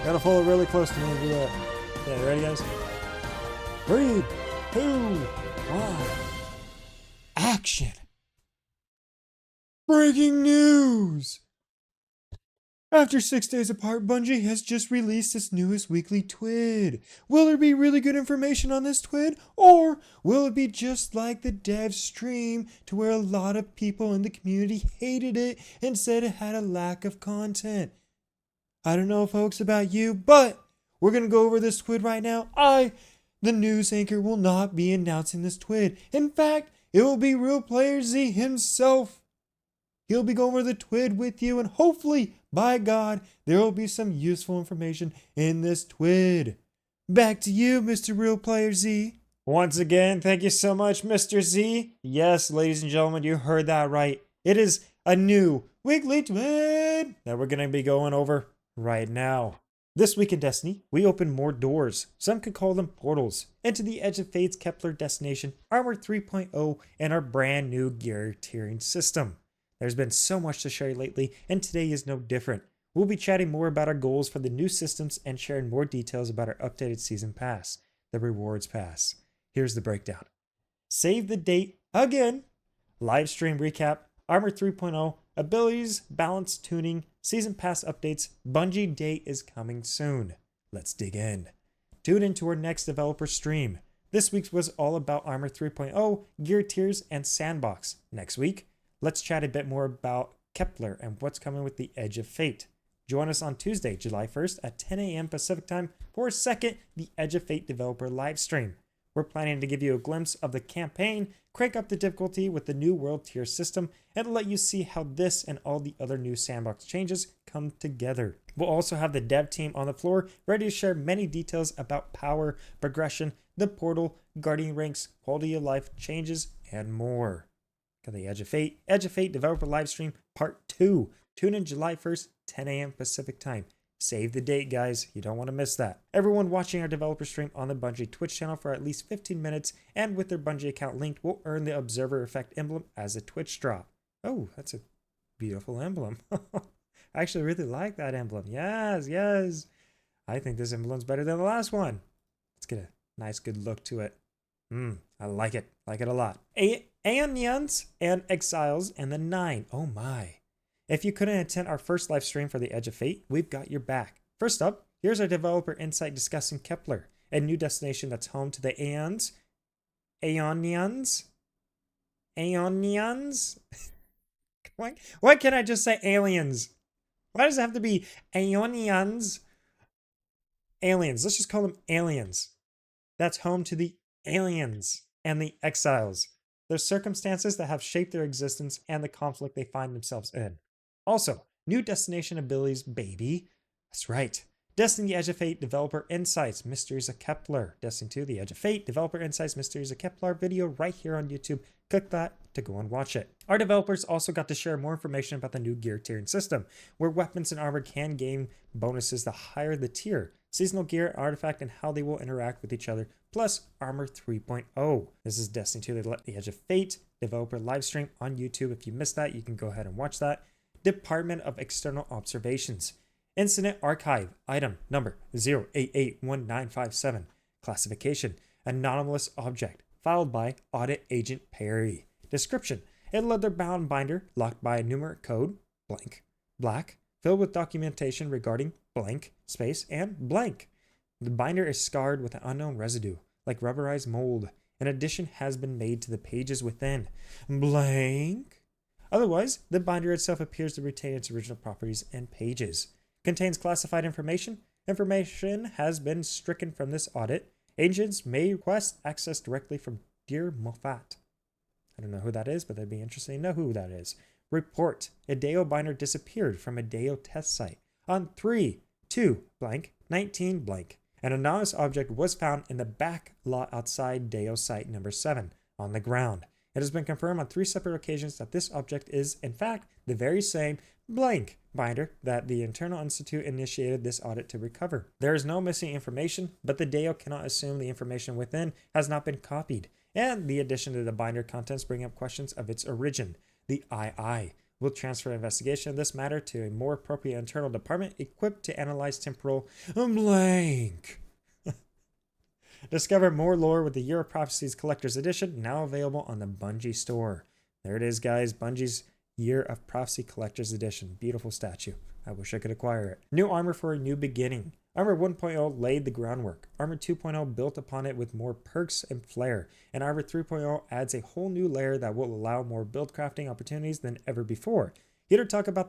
Gotta pull it really close to me to do that. Yeah, you ready, guys? 3, 2, 1. Action! Breaking news! After 6 days apart, Bungie has just released its newest weekly TWID. Will there be really good information on this TWID? Or will it be just like the dev stream to where a lot of people in the community hated it and said it had a lack of content? I don't know, folks, about you, but we're going to go over this TWID right now. The news anchor, will not be announcing this TWID. In fact, it will be Real Player Z himself. He'll be going over the TWID with you, and hopefully, by God, there will be some useful information in this TWID. Back to you, Mr. Real Player Z. Once again, thank you so much, Mr. Z. Yes, ladies and gentlemen, you heard that right. It is a new weekly TWID that we're going to be going over right now. This week in Destiny, we open more doors, some could call them portals, into the Edge of Fate's Kepler destination, Armor 3.0, and our brand new gear tiering system. There's been so much to share lately, and today is no different. We'll be chatting more about our goals for the new systems and sharing more details about our updated season pass, the Rewards Pass. Here's the breakdown. Save the date again. Live stream recap, Armor 3.0, abilities, balance, tuning, season pass updates, Bungie date is coming soon. Let's dig in. Tune into our next developer stream. This week's was all about Armor 3.0, gear tiers, and sandbox. Next week, let's chat a bit more about Kepler and what's coming with the Edge of Fate. Join us on Tuesday, July 1st at 10 a.m. Pacific time for a second The Edge of Fate developer live stream. We're planning to give you a glimpse of the campaign, crank up the difficulty with the new world tier system, and let you see how this and all the other new sandbox changes come together. We'll also have the dev team on the floor ready to share many details about power, progression, the portal, guardian ranks, quality of life changes, and more. Got the Edge of Fate developer livestream part 2. Tune in July 1st, 10 a.m. Pacific time. Save the date, guys. You don't want to miss that. Everyone watching our developer stream on the Bungie Twitch channel for at least 15 minutes and with their Bungie account linked will earn the Observer Effect emblem as a Twitch drop. Oh, that's a beautiful emblem. I actually really like that emblem. Yes. I think this emblem's better than the last one. Let's get a nice good look to it. I like it. Like it a lot. Aeonians and Exiles and the 9. Oh my. If you couldn't attend our first live stream for the Edge of Fate, we've got your back. First up, here's our developer insight discussing Kepler, a new destination that's home to the Aeonians? Why can't I just say aliens? Why does it have to be Aeonians? Aliens. Let's just call them aliens. That's home to the aliens and the exiles. Their circumstances that have shaped their existence and the conflict they find themselves in. Also, new destination abilities, baby. That's right. Destiny Edge of Fate Developer Insights Mysteries of Kepler. Destiny 2 The Edge of Fate Developer Insights Mysteries of Kepler video right here on YouTube. Click that to go and watch it. Our developers also got to share more information about the new gear tiering system, where weapons and armor can gain bonuses the higher the tier, seasonal gear, artifact, and how they will interact with each other, plus Armor 3.0. This is Destiny 2 The Edge of Fate Developer Livestream on YouTube. If you missed that, you can go ahead and watch that. Department of External Observations. Incident Archive, item number 0881957. Classification, anomalous object, filed by Audit Agent Perry. Description, a leather-bound binder locked by a numeric code, blank, black, filled with documentation regarding blank, space, and blank. The binder is scarred with an unknown residue, like rubberized mold. An addition has been made to the pages within. Blank. Otherwise, the binder itself appears to retain its original properties and pages. Contains classified information. Information has been stricken from this audit. Agents may request access directly from Dear Moffat. I don't know who that is, but that'd be interesting to know who that is. Report. A Deo binder disappeared from a Deo test site on 3/2/19 blank. An anomalous object was found in the back lot outside Deo site number 7 on the ground. It has been confirmed on 3 separate occasions that this object is, in fact, the very same blank binder that the Internal Institute initiated this audit to recover. There is no missing information, but the Deo cannot assume the information within has not been copied, and the addition to the binder contents bring up questions of its origin. The II We'll transfer investigation of this matter to a more appropriate internal department equipped to analyze temporal blank. Discover more lore with the Year of Prophecies Collector's Edition, now available on the Bungie store. There it is, guys. Bungie's Year of Prophecy Collector's Edition. Beautiful statue. I wish I could acquire it. New armor for a new beginning. Armor 1.0 laid the groundwork. Armor 2.0 built upon it with more perks and flair. And Armor 3.0 adds a whole new layer that will allow more build crafting opportunities than ever before. Here to talk about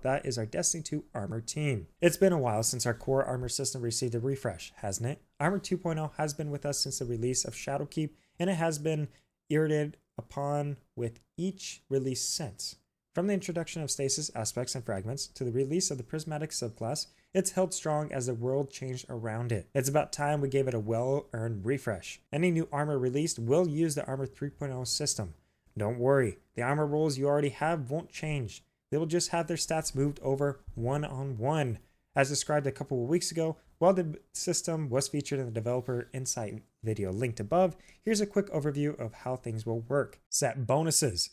that is our Destiny 2 Armor team. It's been a while since our core armor system received a refresh, hasn't it? Armor 2.0 has been with us since the release of Shadowkeep, and it has been iterated upon with each release since. From the introduction of stasis, aspects, and fragments to the release of the prismatic subclass, it's held strong as the world changed around it. It's about time we gave it a well-earned refresh. Any new armor released will use the Armor 3.0 system. Don't worry, the armor rules you already have won't change. They will just have their stats moved over one-on-one. As described a couple of weeks ago, while the system was featured in the developer insight video linked above, here's a quick overview of how things will work. Set bonuses.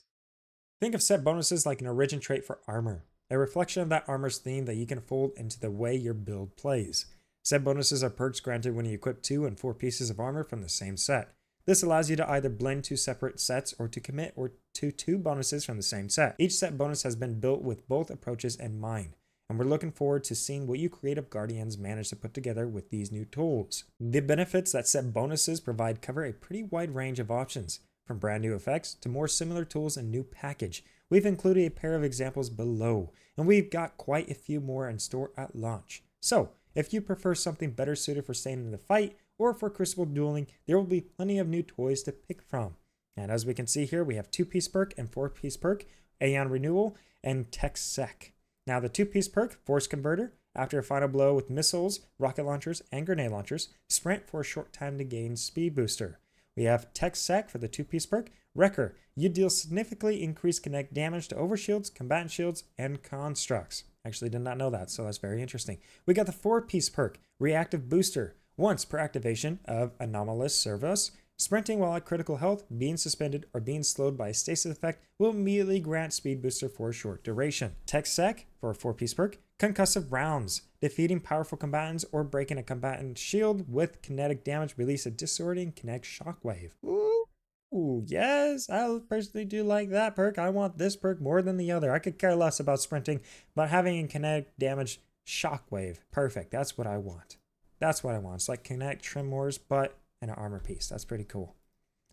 Think of set bonuses like an origin trait for armor, a reflection of that armor's theme that you can fold into the way your build plays. Set bonuses are perks granted when you equip 2 and 4 pieces of armor from the same set. This allows you to either blend 2 separate sets or to commit to 2 bonuses from the same set. Each set bonus has been built with both approaches in mind, and we're looking forward to seeing what you creative guardians manage to put together with these new tools. The benefits that set bonuses provide cover a pretty wide range of options, from brand new effects to more similar tools and new package. We've included a pair of examples below, and we've got quite a few more in store at launch. So, if you prefer something better suited for staying in the fight, or for crucible dueling, there will be plenty of new toys to pick from. And as we can see here, we have 2-piece perk and 4-piece perk, Aeon Renewal, and Tech Sec. Now the 2-piece perk, Force Converter, after a final blow with missiles, rocket launchers, and grenade launchers, sprint for a short time to gain speed booster. We have Tech Sec for the 2-piece perk, Wrecker, you deal significantly increased kinetic damage to overshields, combatant shields, and constructs. Actually did not know that, so that's very interesting. We got the 4-piece perk, Reactive Booster. Once per activation of Anomalous Servos, sprinting while at critical health, being suspended, or being slowed by a stasis effect will immediately grant speed booster for a short duration. Tech Sec for a 4-piece perk, Concussive Rounds. Defeating powerful combatants or breaking a combatant shield with kinetic damage release a disorienting kinetic shockwave. Ooh, yes, I personally do like that perk. I want this perk more than the other. I could care less about sprinting, but having a kinetic damage shockwave, perfect. That's what I want. That's what I want. It's like kinetic tremors, but in an armor piece. That's pretty cool.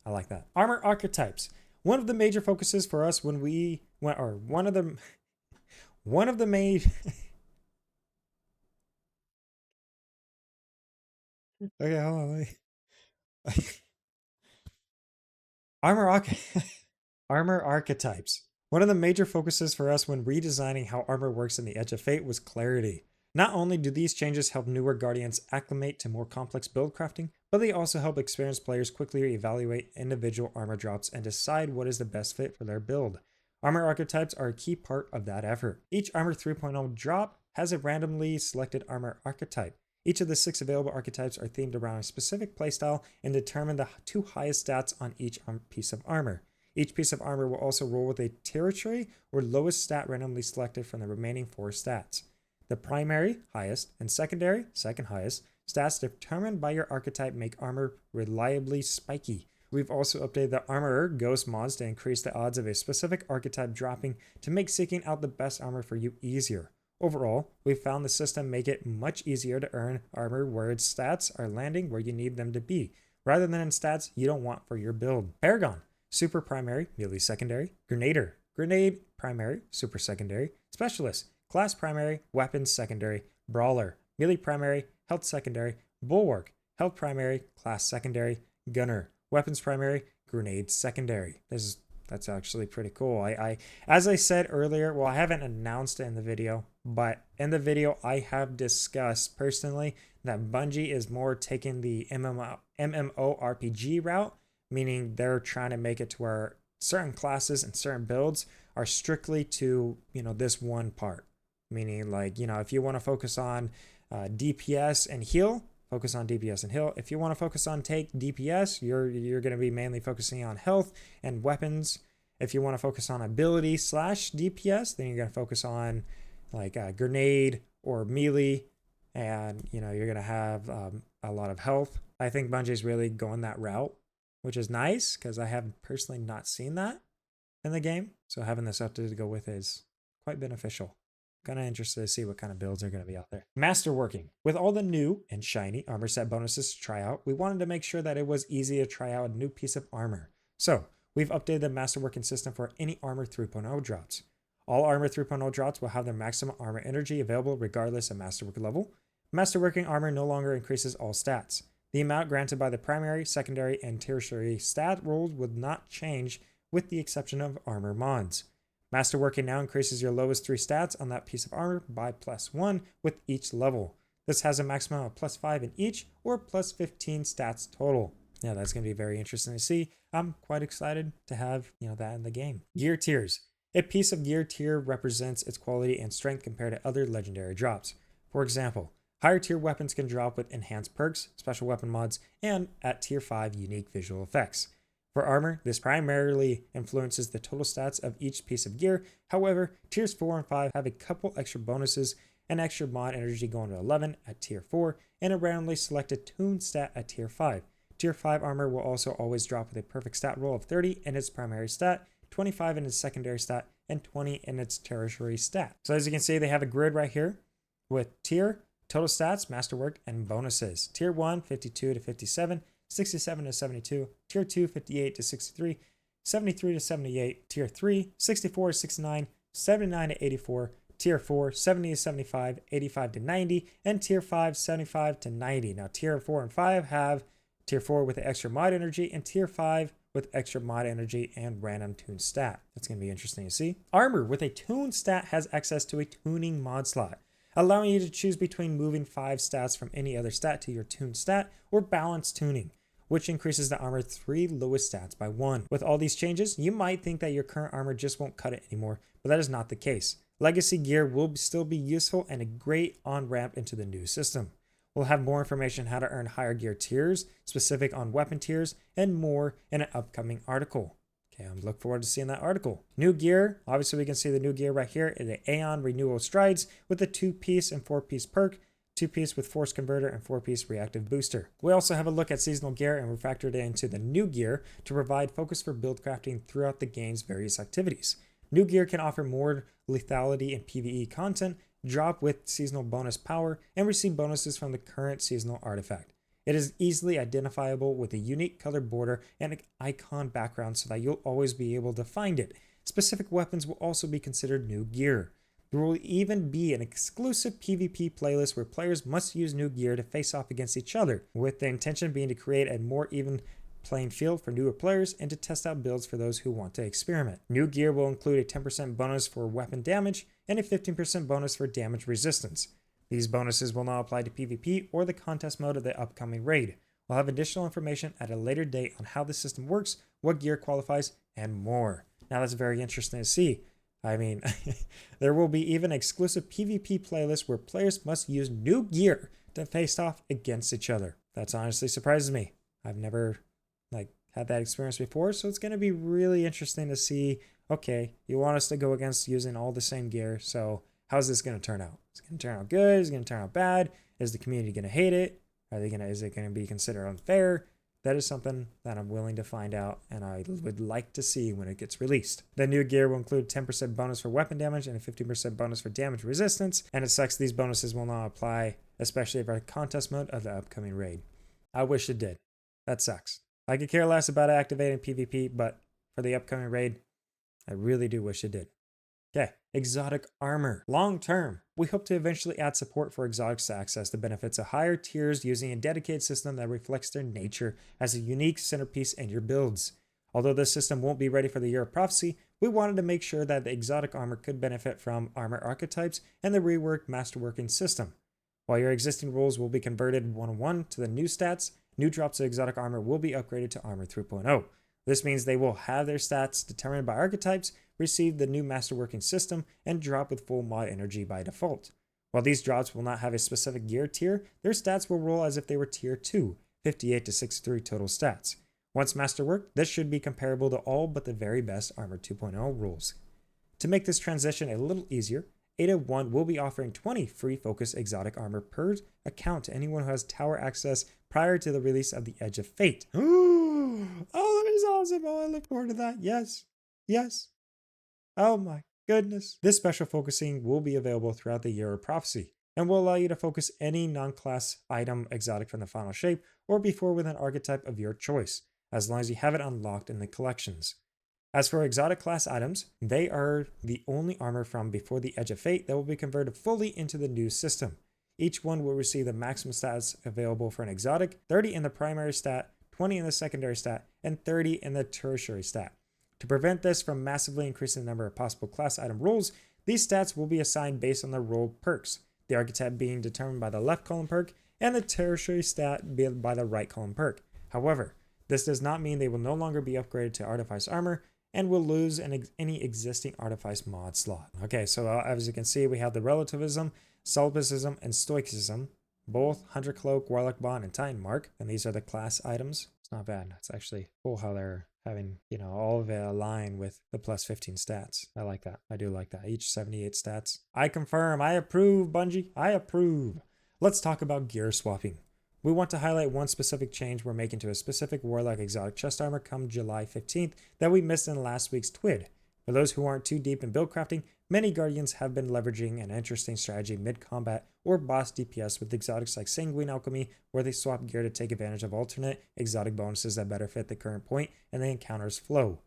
I like that. Armor archetypes. One of the major focuses for us when we went, or one of the main. Okay, hold on. Armor archetypes. One of the major focuses for us when redesigning how armor works in the Edge of Fate was clarity. Not only do these changes help newer Guardians acclimate to more complex build crafting, but they also help experienced players quickly evaluate individual armor drops and decide what is the best fit for their build. Armor archetypes are a key part of that effort. Each Armor 3.0 drop has a randomly selected armor archetype. Each of the 6 available archetypes are themed around a specific playstyle and determine the 2 highest stats on each piece of armor. Each piece of armor will also roll with a territory or lowest stat randomly selected from the remaining 4 stats. The primary, highest, and secondary, second highest, stats determined by your archetype make armor reliably spiky. We've also updated the Armorer Ghost mods to increase the odds of a specific archetype dropping to make seeking out the best armor for you easier. Overall, we've found the system make it much easier to earn armor where its stats are landing where you need them to be, rather than in stats you don't want for your build. Paragon, Super Primary, Melee Secondary, Grenader, Grenade Primary, Super Secondary, Specialist, Class Primary, Weapons Secondary, Brawler, Melee Primary, Health Secondary, Bulwark, Health Primary, Class Secondary, Gunner, Weapons Primary, Grenade Secondary. That's actually pretty cool. As I said earlier, well, I haven't announced it in the video, but in the video I have discussed personally that Bungie is more taking the MMORPG route, meaning they're trying to make it to where certain classes and certain builds are strictly to, this one part. Meaning, like, if you want to focus on DPS and heal, focus on DPS and heal. If you want to focus on take DPS, you're going to be mainly focusing on health and weapons. If you want to focus on ability slash DPS, then you're going to focus on like grenade or melee, and you're going to have a lot of health. I think Bungie's really going that route, which is nice because I have personally not seen that in the game. So having this update to go with is quite beneficial. Kind of interested to see what kind of builds are going to be out there. Masterworking. With all the new and shiny armor set bonuses to try out, we wanted to make sure that it was easy to try out a new piece of armor. So we've updated the Masterworking system for any Armor 3.0 drops. All Armor 3.0 drops will have their maximum armor energy available regardless of Masterwork level. Masterworking armor no longer increases all stats. The amount granted by the primary, secondary, and tertiary stat rolls would not change with the exception of armor mods. Masterworking now increases your lowest 3 stats on that piece of armor by +1 with each level. This has a maximum of +5 in each or +15 stats total. Yeah, that's going to be very interesting to see. I'm quite excited to have that in the game. Gear tiers. A piece of gear tier represents its quality and strength compared to other legendary drops. For example, higher tier weapons can drop with enhanced perks, special weapon mods, and at tier 5 unique visual effects. For armor, this primarily influences the total stats of each piece of gear. However, tiers 4 and 5 have a couple extra bonuses, an extra mod energy going to 11 at tier 4, and a randomly selected tune stat at tier 5. Tier 5 armor will also always drop with a perfect stat roll of 30 in its primary stat, 25 in its secondary stat, and 20 in its tertiary stat. So as you can see, they have a grid right here with tier, total stats, masterwork, and bonuses. Tier 1, 52 to 57, 67 to 72, Tier 2, 58 to 63, 73 to 78, Tier 3, 64 to 69, 79 to 84, Tier 4, 70 to 75, 85 to 90, and Tier 5, 75 to 90. Now, Tier 4 and 5 have Tier 4 with the extra mod energy, and Tier 5 with extra mod energy and random tune stat. That's going to be interesting to see. Armor with a tune stat has access to a tuning mod slot, allowing you to choose between moving 5 stats from any other stat to your tune stat or balance tuning, which increases the armor 3 lowest stats by 1. With all these changes, you might think that your current armor just won't cut it anymore, but that is not the case. Legacy gear will still be useful and a great on-ramp into the new system. We'll have more information how to earn higher gear tiers, specific on weapon tiers, and more in an upcoming article. Okay, I'm looking forward to seeing that article. New gear, obviously we can see the new gear right here in the Aeon Renewal Strides with the 2-piece and 4-piece perk, 2-piece with Force Converter, and 4-piece Reactive Booster. We also have a look at seasonal gear, and we factored it into the new gear to provide focus for build crafting throughout the game's various activities. New gear can offer more lethality and PvE content, drop with seasonal bonus power, and receive bonuses from the current seasonal artifact. It is easily identifiable with a unique color border and an icon background so that you'll always be able to find it. Specific weapons will also be considered new gear. There will even be an exclusive PvP playlist where players must use new gear to face off against each other, with the intention being to create a more even playing field for newer players and to test out builds for those who want to experiment. New gear will include a 10% bonus for weapon damage and a 15% bonus for damage resistance. These bonuses will not apply to PvP or the contest mode of the upcoming raid. We'll have additional information at a later date on how the system works, what gear qualifies, and more. Now that's very interesting to see. I mean, there will be even exclusive PvP playlists where players must use new gear to face off against each other. That's honestly surprises me. I've never had that experience before, so it's going to be really interesting to see, okay, you want us to go against using all the same gear, so how's this going to turn out? Is it going to turn out good? Is it going to turn out bad? Is the community going to hate it? Is it going to be considered unfair? That is something that I'm willing to find out, and I would like to see when it gets released. The new gear will include 10% bonus for weapon damage and a 15% bonus for damage resistance, and it sucks these bonuses will not apply, especially for the contest mode of the upcoming raid. I wish it did. That sucks. I could care less about activating PvP, but for the upcoming raid, I really do wish it did. Okay, exotic armor. Long term, we hope to eventually add support for exotics to access the benefits of higher tiers using a dedicated system that reflects their nature as a unique centerpiece in your builds. Although this system won't be ready for the Year of Prophecy, we wanted to make sure that the exotic armor could benefit from armor archetypes and the Rework masterworking system. While your existing rules will be converted 1-on-1 to the new stats, new drops of exotic armor will be upgraded to Armor 3.0. This means they will have their stats determined by archetypes, receive the new masterworking system, and drop with full mod energy by default. While these drops will not have a specific gear tier, their stats will roll as if they were tier 2, 58 to 63 total stats. Once masterwork, this should be comparable to all but the very best Armor 2.0 rules. To make this transition a little easier, Ada 1 will be offering 20 free focus exotic armor per account to anyone who has tower access prior to the release of the Edge of Fate. Oh, that is awesome. Oh, I look forward to that. Yes. Yes. Oh my goodness. This special focusing will be available throughout the Year of Prophecy and will allow you to focus any non-class item exotic from the final shape or before with an archetype of your choice, as long as you have it unlocked in the collections. As for exotic class items, they are the only armor from before the Edge of Fate that will be converted fully into the new system. Each one will receive the maximum stats available for an exotic, 30 in the primary stat, 20 in the secondary stat, and 30 in the tertiary stat. To prevent this from massively increasing the number of possible class item rolls, these stats will be assigned based on the rolled perks, the archetype being determined by the left column perk, and the tertiary stat by the right column perk. However, this does not mean they will no longer be upgraded to Artifice armor, and will lose any existing Artifice mod slot. Okay, so as you can see, we have the Relativism, Solipsism, and Stoicism, both Hunter Cloak, Warlock Bond, and Titan Mark, and these are the class items. It's not bad. It's actually cool how they're having, all of it align with the plus 15 stats. I like that. I do like that. Each 78 stats. I confirm. I approve, Bungie. I approve. Let's talk about gear swapping. We want to highlight one specific change we're making to a specific Warlock exotic chest armor come July 15th that we missed in last week's TWID. For those who aren't too deep in build crafting, many Guardians have been leveraging an interesting strategy mid-combat or boss DPS with exotics like Sanguine Alchemy, where they swap gear to take advantage of alternate exotic bonuses that better fit the current point and the encounter's flow.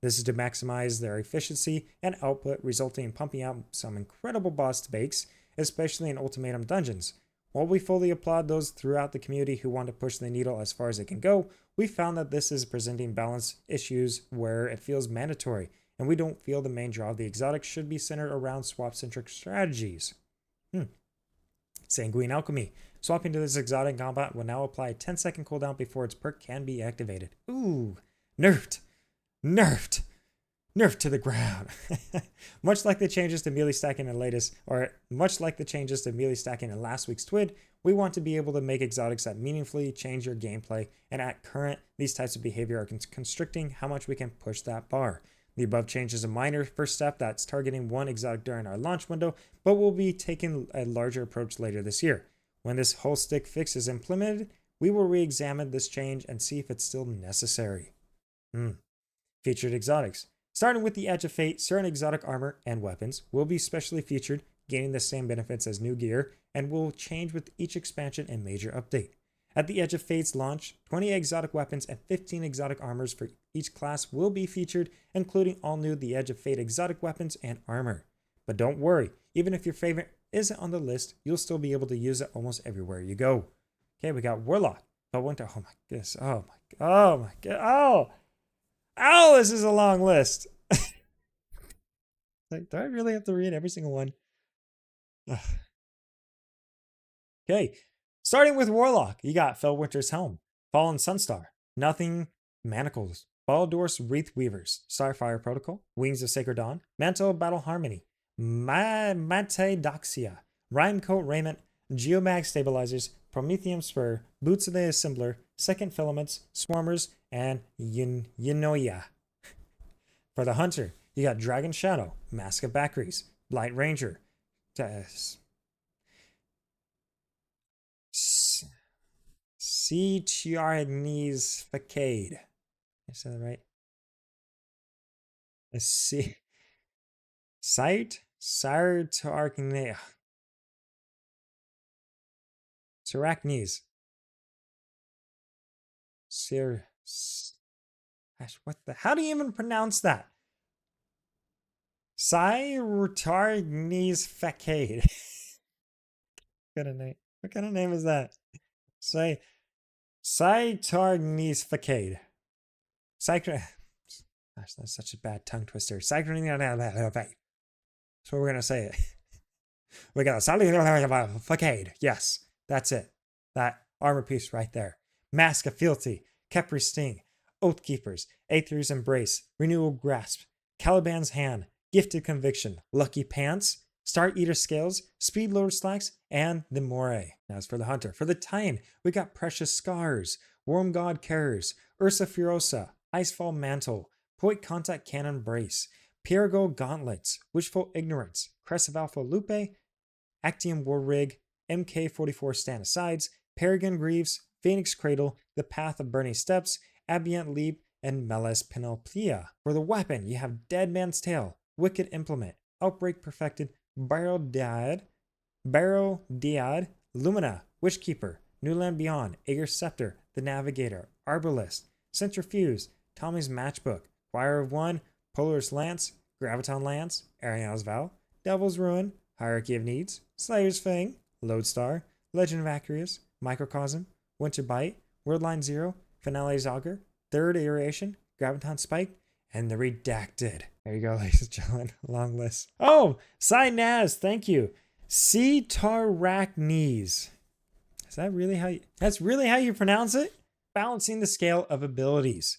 This is to maximize their efficiency and output, resulting in pumping out some incredible boss bakes, especially in Ultimatum dungeons. While we fully applaud those throughout the community who want to push the needle as far as it can go, we found that this is presenting balance issues where it feels mandatory, and we don't feel the main draw of the exotic should be centered around swap-centric strategies. Sanguine Alchemy. Swapping to this exotic combat will now apply a 10-second cooldown before its perk can be activated. Ooh, nerfed. Nerfed. Nerfed to the ground. Much like the changes to melee stacking in last week's TWID, we want to be able to make exotics that meaningfully change your gameplay, and at current, these types of behavior are constricting how much we can push that bar. The above change is a minor first step that's targeting one exotic during our launch window, but we'll be taking a larger approach later this year. When this whole stick fix is implemented, we will re-examine this change and see if it's still necessary. Featured exotics. Starting with the Edge of Fate, certain exotic armor and weapons will be specially featured, gaining the same benefits as new gear, and will change with each expansion and major update. At the Edge of Fate's launch, 20 exotic weapons and 15 exotic armors for each class will be featured, including all new The Edge of Fate exotic weapons and armor. But don't worry, even if your favorite isn't on the list, you'll still be able to use it almost everywhere you go. Okay, we got Warlock, Felwinter. Oh my goodness. Oh my god. Oh, this is a long list. Like, do I really have to read every single one? Ugh. Okay, starting with Warlock, you got Felwinter's Helm, Fallen Sunstar, Nothing Manacles, Baldor's Wreath Weavers, Starfire Protocol, Wings of Sacred Dawn, Mantle of Battle Harmony, Mate Doxia, Rhymecoat Raiment, Geomag Stabilizers, Prometheum Spur, Boots of the Assembler, Second Filaments, Swarmers, and Yinoya. For the Hunter, you got Dragon Shadow, Mask of Bakris, Blight Ranger, Charnese Facade. I said that right? Sartarknea. Sarachnes. What the? How do you even pronounce that? Sartarknes Facade. What kind of name is that? Sartarknes Facade. Gosh, that's such a bad tongue twister. That's what we're gonna say it. We got a Facade. Yes, that's it. That armor piece right there. Mask of Fealty, Kepri Sting, Oathkeepers, Aether's Embrace, Renewal Grasp, Caliban's Hand, Gifted Conviction, Lucky Pants, Star Eater Scales, Speedloader Slacks, and the Moray. Now as for the Hunter. For the Titan, we got Precious Scars, Worm God Carriers, Ursa Furiosa, Icefall Mantle, Point Contact Cannon Brace, Piergo Gauntlets, Wishful Ignorance, Crest of Alpha Lupe, Actium War Rig, MK44 Stand Asides, Paragon Greaves, Phoenix Cradle, The Path of Burning Steps, Ambient Leap, and Meles Panoplia. For the weapon, you have Dead Man's Tail, Wicked Implement, Outbreak Perfected, Barrow Diad, Lumina, Witchkeeper, Newland Beyond, Aegir Scepter, The Navigator, Arbalist, Centrifuge, Tommy's Matchbook, Choir of One, Polaris Lance, Graviton Lance, Ariana's Vow, Devil's Ruin, Hierarchy of Needs, Slayer's Fang, Lodestar, Legend of Acurius, Microcosm, Winter Bite, Worldline Zero, Finale's Augur, Third Iteration, Graviton Spike, and the Redacted. There you go, ladies and gentlemen. Long list. Oh, Sinaz, thank you. Cetarachnes. Is that really how you... That's really how you pronounce it? Balancing the scale of abilities.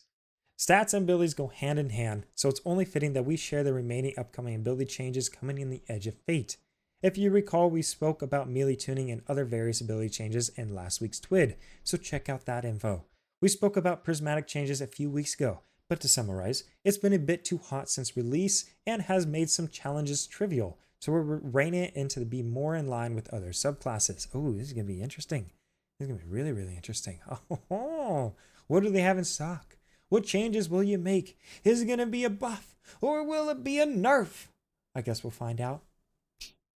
Stats and abilities go hand in hand, so it's only fitting that we share the remaining upcoming ability changes coming in the Edge of Fate. If you recall, we spoke about melee tuning and other various ability changes in last week's TWID, so check out that info. We spoke about prismatic changes a few weeks ago, but to summarize, it's been a bit too hot since release and has made some challenges trivial, so we're reining it in to be more in line with other subclasses. Oh, this is going to be interesting. This is going to be really, really interesting. Oh, what do they have in stock? What changes will you make? Is it going to be a buff or will it be a nerf? I guess we'll find out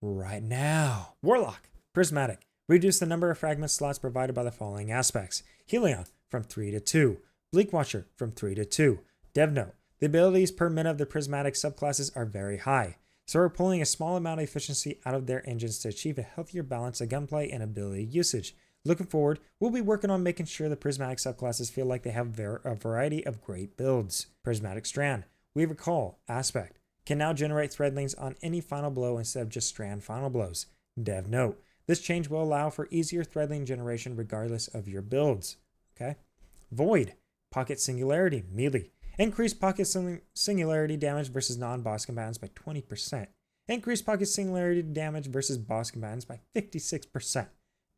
right now. Warlock, Prismatic. Reduce the number of fragment slots provided by the following aspects. Helion from 3 to 2. Bleak Watcher from 3 to 2. Dev Note. The abilities per minute of the Prismatic subclasses are very high, so we're pulling a small amount of efficiency out of their engines to achieve a healthier balance of gunplay and ability usage. Looking forward, we'll be working on making sure the Prismatic subclasses feel like they have a variety of great builds. Prismatic Strand. We recall Aspect. Can now generate threadlings on any final blow instead of just strand final blows. Dev Note. This change will allow for easier threadling generation regardless of your builds. Okay. Void. Pocket Singularity. Melee. Increase pocket singularity damage versus non-boss combatants by 20%. Increase pocket singularity damage versus boss combatants by 56%.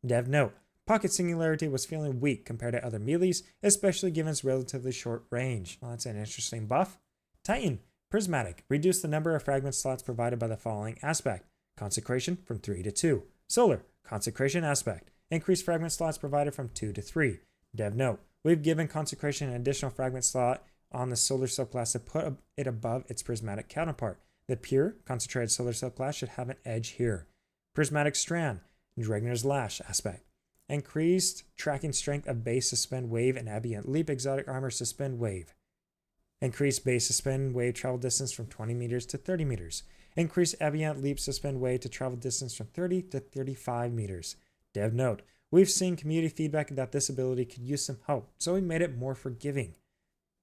Dev Note. Pocket Singularity was feeling weak compared to other melees, especially given its relatively short range. Well, that's an interesting buff. Titan. Prismatic. Reduce the number of fragment slots provided by the following aspect. Consecration from 3 to 2. Solar. Consecration aspect. Increase fragment slots provided from 2 to 3. Dev Note. We've given Consecration an additional fragment slot on the Solar subclass to put it above its Prismatic counterpart. The pure, concentrated Solar subclass should have an edge here. Prismatic Strand. Dragner's Lash aspect. Increased tracking strength of base suspend wave and ambient leap exotic armor suspend wave. Increased base suspend wave travel distance from 20 meters to 30 meters. Increased ambient leap suspend wave to travel distance from 30 to 35 meters. Dev Note. We've seen community feedback that this ability could use some help, so we made it more forgiving.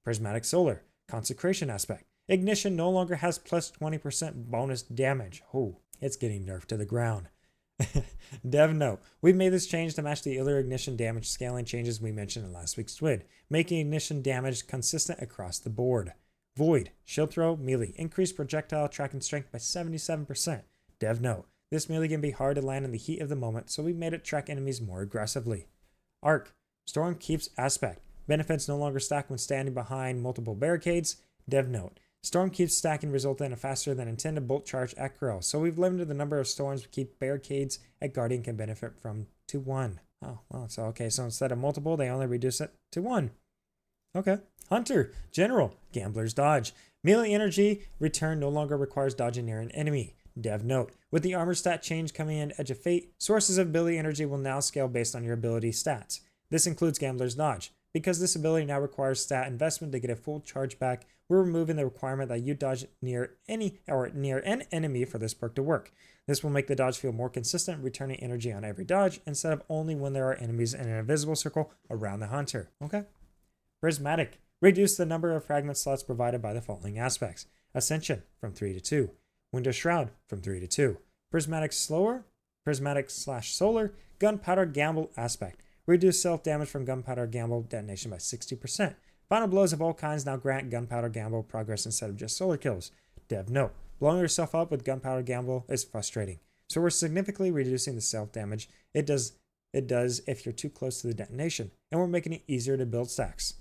Prismatic Solar. Consecration aspect. Ignition no longer has plus 20% bonus damage. Oh, it's getting nerfed to the ground. Dev Note. We've made this change to match the other ignition damage scaling changes we mentioned in last week's TWID, making ignition damage consistent across the board. Void. Shield Throw. Melee. Increased projectile tracking strength by 77%. Dev Note. This melee can be hard to land in the heat of the moment, so we made it track enemies more aggressively. Arc. Storm Keep's aspect. Benefits no longer stack when standing behind multiple barricades. Dev Note. Storm Keep's stacking resulted in a faster than intended bolt charge at Corel, so we've limited the number of storms keep barricades a Guardian can benefit from to 1. Oh, well, so okay, so instead of multiple, they only reduce it to 1. Okay. Hunter. General. Gambler's Dodge. Melee energy return no longer requires dodging near an enemy. Dev Note. With the armor stat change coming in Edge of Fate, sources of ability energy will now scale based on your ability stats. This includes Gambler's Dodge. Because this ability now requires stat investment to get a full charge back, we're removing the requirement that you dodge near an enemy for this perk to work. This will make the dodge feel more consistent, returning energy on every dodge instead of only when there are enemies in an invisible circle around the hunter. Okay. Prismatic. Reduce the number of fragment slots provided by the following aspects. Ascension from 3 to 2. Window Shroud from 3 to 2. Prismatic Solar. Gunpowder Gamble aspect. Reduce self-damage from Gunpowder Gamble detonation by 60%. Final blows of all kinds now grant Gunpowder Gamble progress instead of just solar kills. Dev Note. Blowing yourself up with Gunpowder Gamble is frustrating, so we're significantly reducing the self-damage it it does if you're too close to the detonation, and we're making it easier to build stacks.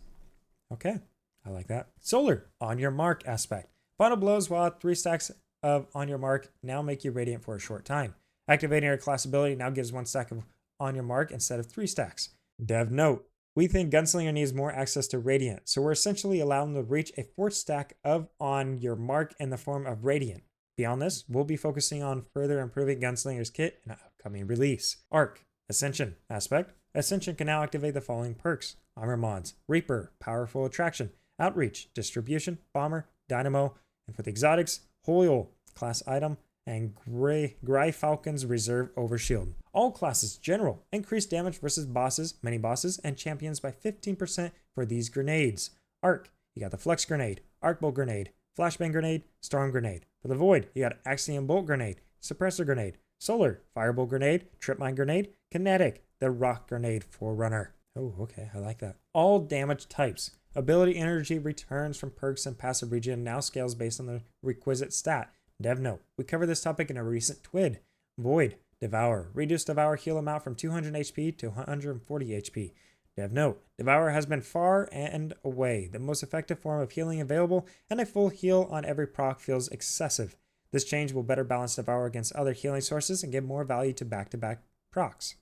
Okay, I like that. Solar, on your mark aspect. Final blows while 3 stacks of on your mark now make you radiant for a short time. Activating our class ability now gives 1 stack of on your mark instead of 3 stacks. Dev note, we think Gunslinger needs more access to radiant, so we're essentially allowing them to reach a 4th stack of on your mark in the form of radiant. Beyond this, we'll be focusing on further improving Gunslinger's kit in an upcoming release. Arc, Ascension aspect. Ascension can now activate the following perks: Armor Mods, Reaper, Powerful Attraction, Outreach, Distribution, Bomber, Dynamo, and for the exotics, Hoyle, class item, and Gray Falcon's Reserve Overshield. All classes general increase damage versus bosses, mini bosses, and champions by 15% for these grenades. Arc, you got the Flux Grenade, Arc Bolt Grenade, Flashbang Grenade, Storm Grenade. For the Void, you got Axiom Bolt Grenade, Suppressor Grenade, Solar, Firebolt Grenade, Trip Mine Grenade, Kinetic, the Rock Grenade Forerunner. Oh, okay, I like that. All damage types. Ability energy returns from perks and passive regen now scales based on the requisite stat. Dev note, we covered this topic in a recent TWID. Void, Devour. Reduce Devour heal amount from 200 HP to 140 HP. Dev note, Devour has been far and away the most effective form of healing available, and a full heal on every proc feels excessive. This change will better balance Devour against other healing sources and give more value to back-to-back procs.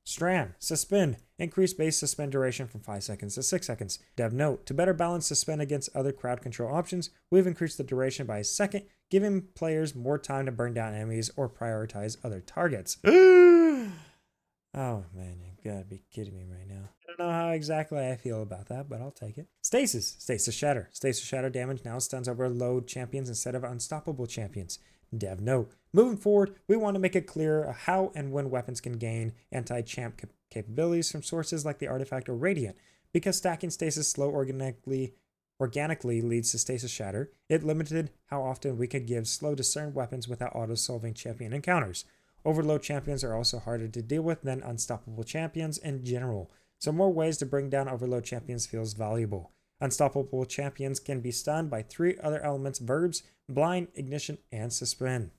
Strand, Suspend. Increase base suspend duration from 5 seconds to 6 seconds. Dev note, to better balance suspend against other crowd control options, we've increased the duration by a second, giving players more time to burn down enemies or prioritize other targets. Oh man, you gotta be kidding me right now. I don't know how exactly I feel about that, but I'll take it. Stasis, Stasis Shatter. Stasis Shatter damage now stuns overload champions instead of unstoppable champions. Dev note, moving forward, we want to make it clear how and when weapons can gain anti-champ capabilities from sources like the Artifact or Radiant. Because stacking Stasis slow organically leads to Stasis Shatter, it limited how often we could give slow discerned weapons without auto-solving champion encounters. Overload champions are also harder to deal with than unstoppable champions in general, so more ways to bring down overload champions feels valuable. Unstoppable champions can be stunned by 3 other elements: verbs, blind, ignition, and suspend.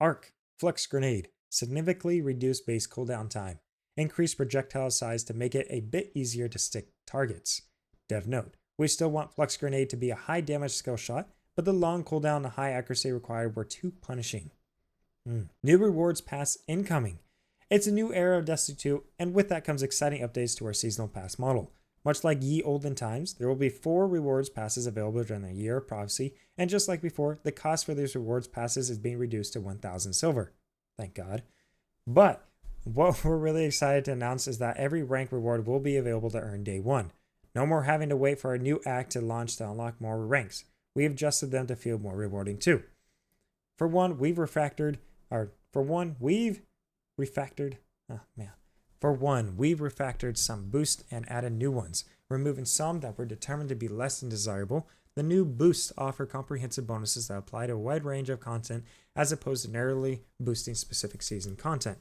Arc, Flux Grenade. Significantly reduce base cooldown time. Increase projectile size to make it a bit easier to stick targets. Dev note, we still want Flux Grenade to be a high damage skill shot, but the long cooldown and high accuracy required were too punishing. New rewards pass incoming. It's a new era of Destiny 2, and with that comes exciting updates to our seasonal pass model. Much like ye olden times, there will be 4 rewards passes available during the Year of Prophecy, and just like before, the cost for these rewards passes is being reduced to 1,000 silver. Thank God. But what we're really excited to announce is that every rank reward will be available to earn day 1. No more having to wait for a new act to launch to unlock more ranks. We've adjusted them to feel more rewarding too. For one, we've refactored some boosts and added new ones, removing some that were determined to be less than desirable. The new boosts offer comprehensive bonuses that apply to a wide range of content as opposed to narrowly boosting specific season content.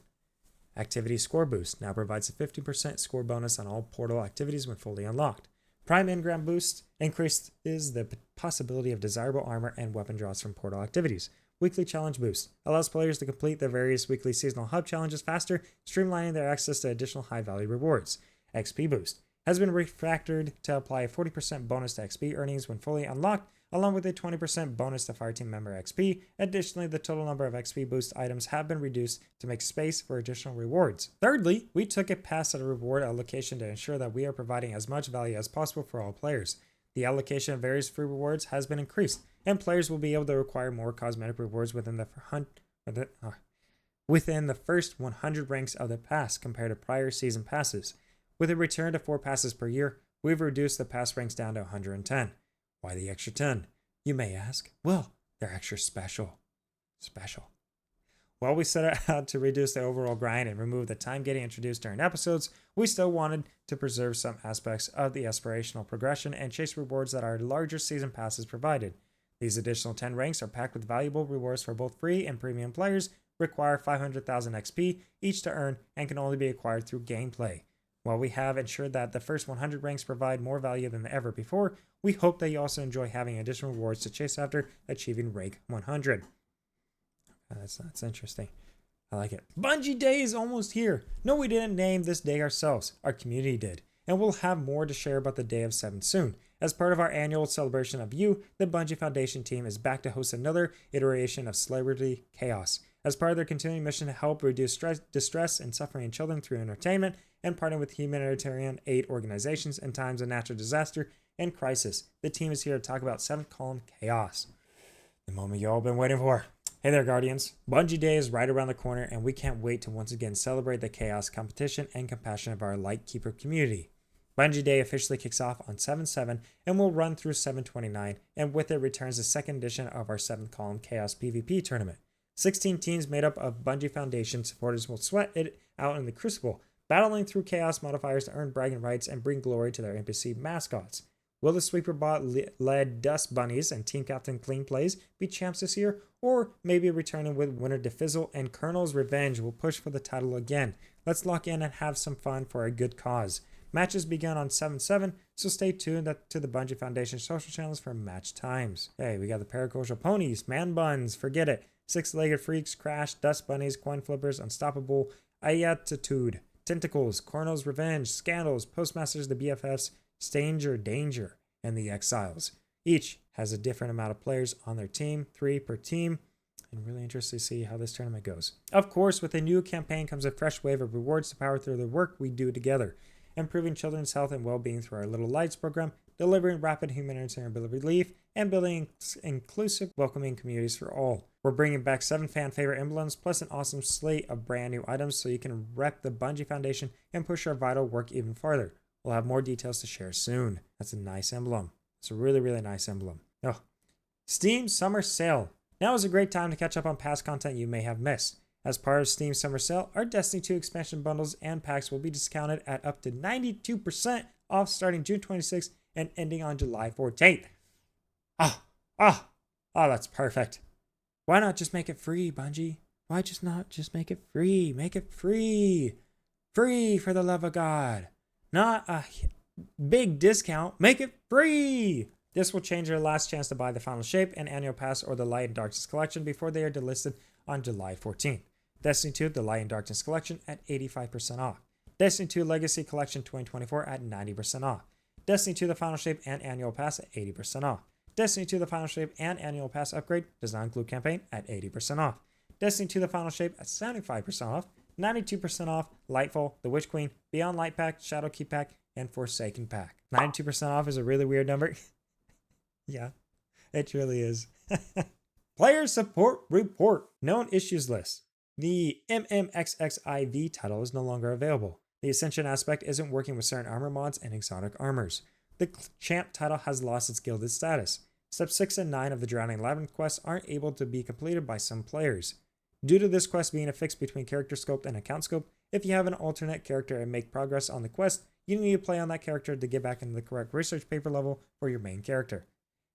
Activity Score Boost now provides a 50% score bonus on all portal activities when fully unlocked. Prime Engram Boost increases the possibility of desirable armor and weapon draws from portal activities. Weekly Challenge Boost allows players to complete their various weekly seasonal hub challenges faster, streamlining their access to additional high-value rewards. XP Boost has been refactored to apply a 40% bonus to XP earnings when fully unlocked, along with a 20% bonus to Fireteam member XP. Additionally, the total number of XP Boost items have been reduced to make space for additional rewards. Thirdly, we took a pass at a reward allocation to ensure that we are providing as much value as possible for all players. The allocation of various free rewards has been increased, and players will be able to acquire more cosmetic rewards within the first 100 ranks of the pass compared to prior season passes. With a return to 4 passes per year, we've reduced the pass ranks down to 110. Why the extra 10? You may ask. Well, they're extra special. While we set out to reduce the overall grind and remove the time getting introduced during episodes, we still wanted to preserve some aspects of the aspirational progression and chase rewards that our larger season passes provided. These additional 10 ranks are packed with valuable rewards for both free and premium players, require 500,000 XP each to earn, and can only be acquired through gameplay. While we have ensured that the first 100 ranks provide more value than ever before, we hope that you also enjoy having additional rewards to chase after achieving rank 100. That's interesting. I like it. Bungie Day is almost here. No, we didn't name this day ourselves. Our community did. And we'll have more to share about the Day of 7 soon. As part of our annual celebration of you, the Bungie Foundation team is back to host another iteration of Celebrity Chaos. As part of their continuing mission to help reduce distress and suffering in children through entertainment, and partner with humanitarian aid organizations in times of natural disaster and crisis, the team is here to talk about 7th Column Chaos. The moment you all been waiting for. Hey there, Guardians. Bungie Day is right around the corner, and we can't wait to once again celebrate the chaos, competition, and compassion of our Lightkeeper community. Bungie Day officially kicks off on 7/7 and will run through 7/29, and with it returns the second edition of our 7th Column Chaos PvP tournament. 16 teams made up of Bungie Foundation supporters will sweat it out in the Crucible, battling through chaos modifiers to earn bragging rights and bring glory to their NPC mascots. Will the Sweeper bot-led Dust Bunnies and Team Captain Clean Plays be champs this year? Or maybe returning with winner Defizzle and Colonel's Revenge will push for the title again. Let's lock in and have some fun for a good cause. Matches begin on 7/7, so stay tuned to the Bungie Foundation social channels for match times. Hey, we got the Paracoastal Ponies, Man Buns, Forget It, Six-Legged Freaks, Crash, Dust Bunnies, Coin Flippers, Unstoppable, Ayatitude, Tentacles, Colonel's Revenge, Scandals, Postmasters, the BFFs, Danger, and the Exiles. Each has a different amount of players on their team, 3 per team, and really interested to see how this tournament goes. Of course, with a new campaign comes a fresh wave of rewards to power through the work we do together, improving children's health and well-being through our Little Lights program, delivering rapid humanitarian relief, and building inclusive, welcoming communities for all. We're bringing back 7 fan favorite emblems, plus an awesome slate of brand new items so you can rep the Bungie Foundation and push our vital work even farther. We'll have more details to share soon. That's a nice emblem. It's a really, really nice emblem. Oh, Steam Summer Sale. Now is a great time to catch up on past content you may have missed. As part of Steam Summer Sale, our Destiny 2 expansion bundles and packs will be discounted at up to 92% off starting June 26th and ending on July 14th. That's perfect. Why not just make it free, Bungie? Why not just make it free? Make it free. Free for the love of God. Not a big discount. Make it free. This will change your last chance to buy the Final Shape and Annual Pass or the Light and Darkness Collection before they are delisted on July 14th. Destiny 2, the Light and Darkness Collection at 85% off. Destiny 2 Legacy Collection 2024 at 90% off. Destiny 2, the Final Shape and Annual Pass at 80% off. Destiny 2, the Final Shape and Annual Pass upgrade does not include campaign at 80% off. Destiny 2, the Final Shape at 75% off. 92% off Lightfall, the Witch Queen, Beyond Light Pack, Shadowkeep Pack, and Forsaken Pack. 92% off is a really weird number. Yeah, it really is. Player Support Report. Known Issues List. The MMXXIV title is no longer available. The Ascension aspect isn't working with certain armor mods and exotic armors. The Champ title has lost its gilded status. Steps 6 and 9 of the Drowning Labyrinth quests aren't able to be completed by some players. Due to this quest being a fix between character scope and account scope, if you have an alternate character and make progress on the quest, you need to play on that character to get back into the correct research paper level for your main character.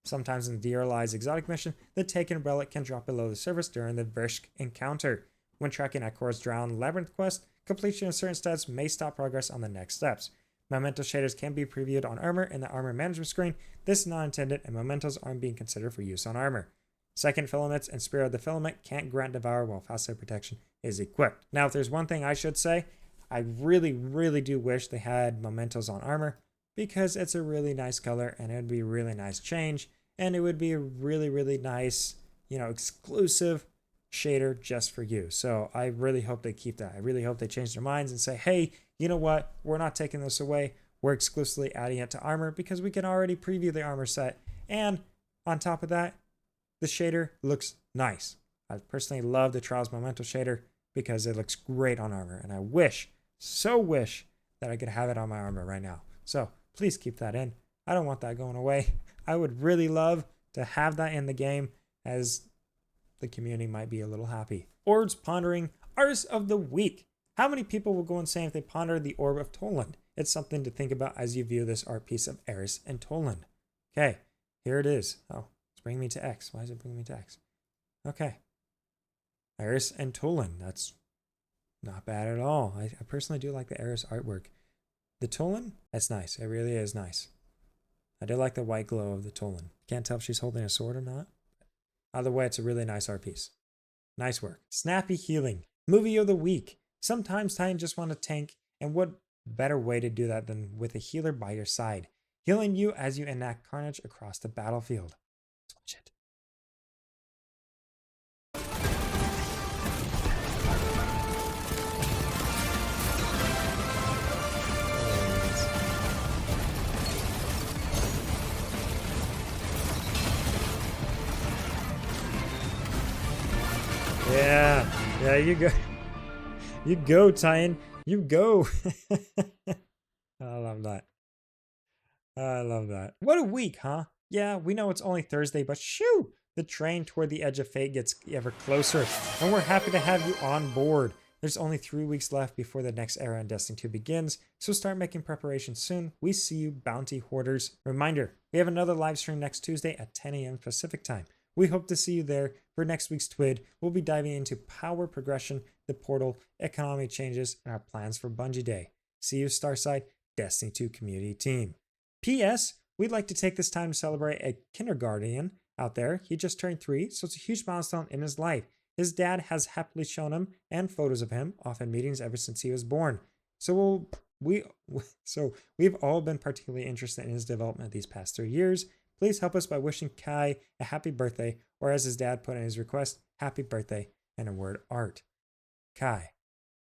Sometimes in the DRLI's exotic mission, the Taken Relic can drop below the surface during the Vrishk encounter. When tracking Akor's Drowned Labyrinth quest, completion of certain steps may stop progress on the next steps. Memento shaders can be previewed on armor in the armor management screen. This is not intended, and mementos aren't being considered for use on armor. Second Filaments and Spirit of the Filament can't grant Devour while Facile Protection is equipped. Now, if there's one thing I should say, I really, really do wish they had mementos on armor, because it's a really nice color and it would be a really nice change, and it would be a really, really nice, exclusive shader just for you. So I really hope they keep that. I really hope they change their minds and say, hey, you know what? We're not taking this away. We're exclusively adding it to armor because we can already preview the armor set. And on top of that, the shader looks nice. I personally love the Trials Memento shader because it looks great on armor. And I wish that I could have it on my armor right now. So please keep that in. I don't want that going away. I would really love to have that in the game, as the community might be a little happy. Orbs pondering Artist of the Week. How many people will go insane if they ponder the Orb of Toland? It's something to think about as you view this art piece of Eris and Toland. Okay, here it is. Oh, it's bringing me to X. Why is it bringing me to X? Okay. Eris and Toland. That's not bad at all. I personally do like the Eris artwork. The Toland, that's nice. It really is nice. I do like the white glow of the Toland. Can't tell if she's holding a sword or not. Either way, it's a really nice art piece. Nice work. Snappy Healing. Movie of the week. Sometimes Titan just want to tank, and what better way to do that than with a healer by your side, healing you as you enact carnage across the battlefield. Let's watch it. Yeah, you go. You go, Titan. You go. I love that. I love that. What a week, huh? Yeah, we know it's only Thursday, but shoo! The train toward the edge of fate gets ever closer, and we're happy to have you on board. There's only 3 weeks left before the next era in Destiny 2 begins, so start making preparations soon. We see you, bounty hoarders. Reminder, we have another live stream next Tuesday at 10 a.m. Pacific time. We hope to see you there. For next week's TWID, we'll be diving into power progression, the portal, economy changes, and our plans for Bungie Day. See you, Starside, Destiny 2 community team. P.S. We'd like to take this time to celebrate a kindergarten out there. He just turned 3, so it's a huge milestone in his life. His dad has happily shown him and photos of him off in meetings ever since he was born. So we've all been particularly interested in his development these past 3 years. Please help us by wishing Kai a happy birthday, or as his dad put in his request, happy birthday and a word art. Kai,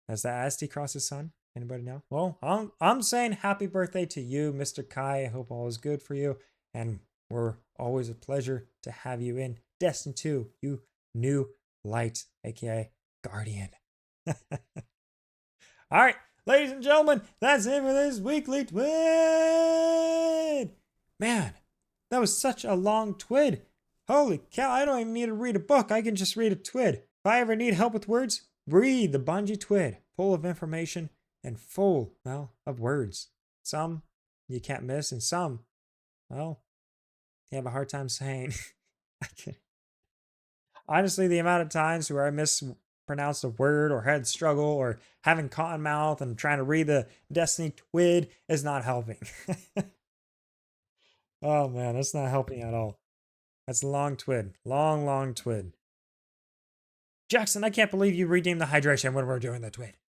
has the SD crossed his son? Anybody know? Well, I'm saying happy birthday to you, Mr. Kai. I hope all is good for you. And we're always a pleasure to have you in Destiny 2, you new light, aka Guardian. All right, ladies and gentlemen, that's it for this weekly TWID. Man, that was such a long TWID. Holy cow, I don't even need to read a book. I can just read a TWID. If I ever need help with words, read the Bungie TWID, full of information and full, well, of words. Some you can't miss, and some, well, you have a hard time saying. Honestly, the amount of times where I mispronounced a word or had struggle or having cotton mouth and trying to read the Destiny TWID is not helping. Oh man, that's not helping at all. That's a long TWID. Long TWID. Jackson, I can't believe you redeemed the hydration when we're doing the TWID.